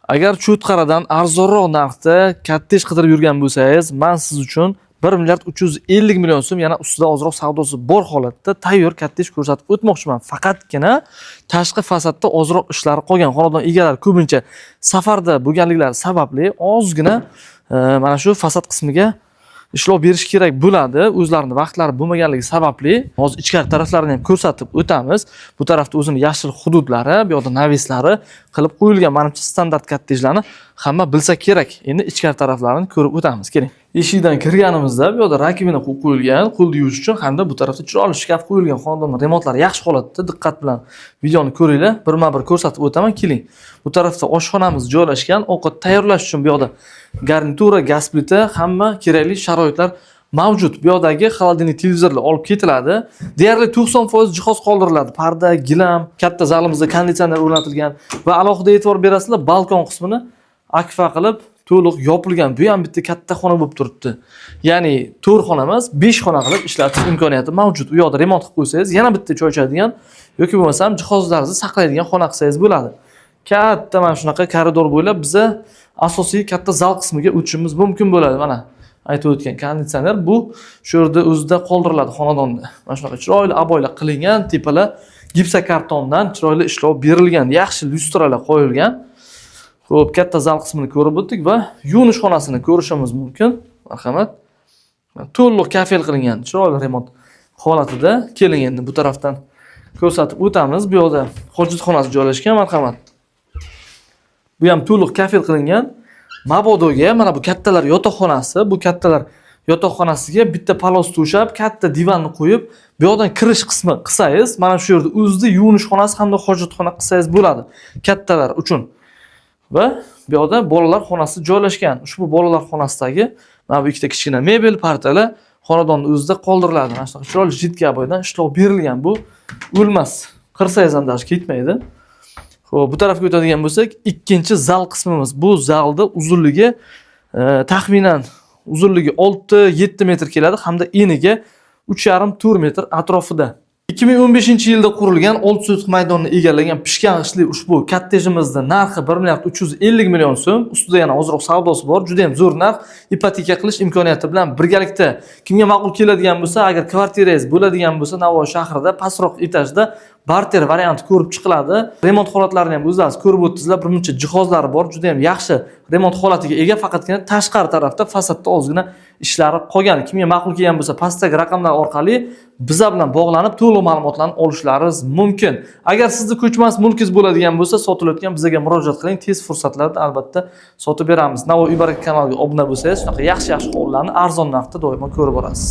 Agar cho'tqaradan arzonroq narxda kattej qidirib yurgan bo'lsangiz, men siz uchun 1 milliard 350 million so'm yana ustida ozroq savdosi bor holatda tayyor kattej ko'rsatib o'tmoqchiman. Faqatgina tashqi fasadda ozroq ishlari qolgan. Xonadon egalari ko'pincha safarda bo'lganliklari sababli ozgina mana shu fasad qismiga ishlov berish kerak bo'ladi. O'zlarining vaqtlari bo'lmaganligi sababli hozir ichkari taraflarini ham ko'rsatib o'tamiz. Bu tarafda o'zining yashil hududlari, bu yoqda navislari qilib qo'yilgan manimcha standart kattejlarni hamma bilsa kerak. Endi ichkari taraflarini ko'rib o'tamiz. Keling. Eshikdan kirganimizda bu yoqda rakvina qo'yib qo'yilgan, qo'lni yuvish uchun hamda bu tarafda chiroyli shkaf qo'yilgan. Xonadonning remontlari yaxshi holatda. Diqqat bilan videoni ko'ringlar. Birma-bir ko'rsatib o'taman. Keling. Bu tarafda oshxonamiz joylashgan. Ovqat tayyorlash uchun bu yoqda garnitura, gaz plita, hamma kerakli sharoitlar mavjud. Bu yoqdagi xolodilnik televizorlar olib ketiladi. Deyarli 90% jihoz qoldiriladi. Parda, gilam, katta zalimizda konditsioner o'rnatilgan va alohida e'tibor berasizlar, balkon qismini akfa qilib to'liq yopilgan. Bu ham bitta katta xona bo'lib turibdi. Ya'ni 4 xona emas, 5 xona qilib ishlatish imkoniyati mavjud. U yoqda remont qilib qo'ysangiz, yana bitta choy ichadigan yoki bo'lmasam jihozlaringizni saqlaydigan xona qilsangiz bo'ladi. Katta mana shunaqa koridor bo'ylab biza asosiy katta zal qismiga o'tishimiz mumkin bo'ladi. Mana aytib o'tgan konditsioner bu shu yerda o'zida qoldiriladi xonadonda. Mana shunaqa chiroyli aboylar qilingan, tepalar gipsokartondan chiroyli ishlov berilgan, yaxshi lyustralar qo'yilgan. Xo'p, katta zal qismini ko'rib o'tdik va yuvinish xonasini ko'rishimiz mumkin. Marhamat. To'liq kafel qilingan, chiroyli remont holatida. Keling endi bu tarafdan ko'rsatib o'tamiz. Bu yoqda hojatxonasi joylashgan, marhamat. Bu ham to'liq kafel qilingan. Mabodoga mana bu kattalar yotoqxonasi, bu kattalar yotoqxonasiga bitta palos to'shab, katta divanni qo'yib, bu yoqdan kirish qismi qilsangiz, mana shu yerda o'zida yuvinish xonasi hamda hojatxona qilsangiz bo'ladi. Kattalar uchun. Va bu yoqda bolalar xonasi joylashgan. Ushbu bolalar xonasidagi mana bu ikkita kichkina mebel, partalar xonadonning o'zida qoldiriladi. Mana shu chiroyli jiddiy aboydan ishlov berilgan. Bu o'lmas. Qirsangiz ham dash ketmaydi. Xo'p, bu tarafga o'tadigan bo'lsak, ikkinchi zal qismimiz. Bu zalda uzunligi taxminan uzunligi 6-7 metr keladi hamda eniga 3,5-4 metr atrofida. 2015-yilda qurilgan 6 sotix maydonni egallagan pishgan ishli ushbu kattejimizning narxi 1 milliard 350 million so'm. Ustida yana ozroq savdosi bor. Juda ham zo'r narx. Ipoteka qilish imkoniyati bilan birgalikda kimga ma'qul keladigan bo'lsa, agar kvartirangiz bo'ladigan bo'lsa, Navoiy shahrida pastroq etajda barter varianti ko'rib chiqiladi. Remont holatlarini ham o'zlaringiz ko'rib o'tdingizlar. Birmuncha jihozlari bor, juda ham yaxshi remont holatiga ega, faqatgina tashqari tarafda fasadda ozgina ishlari qolgan. Kimga ma'qul kelgan bo'lsa, pastdagi raqamlar orqali bizlar bilan bog'lanib to'liq ma'lumotlarni olishlaringiz mumkin. Agar sizning ko'chmas mulkingiz bo'ladigan bo'lsa, sotilayotgan bizga murojaat qiling. Tez fursatlarda albatta sotib beramiz. Navoiy Uy Baraka kanaliga obuna bo'lsangiz, shunaqa yaxshi hovlilarni arzon narxda doimo ko'rib borasiz.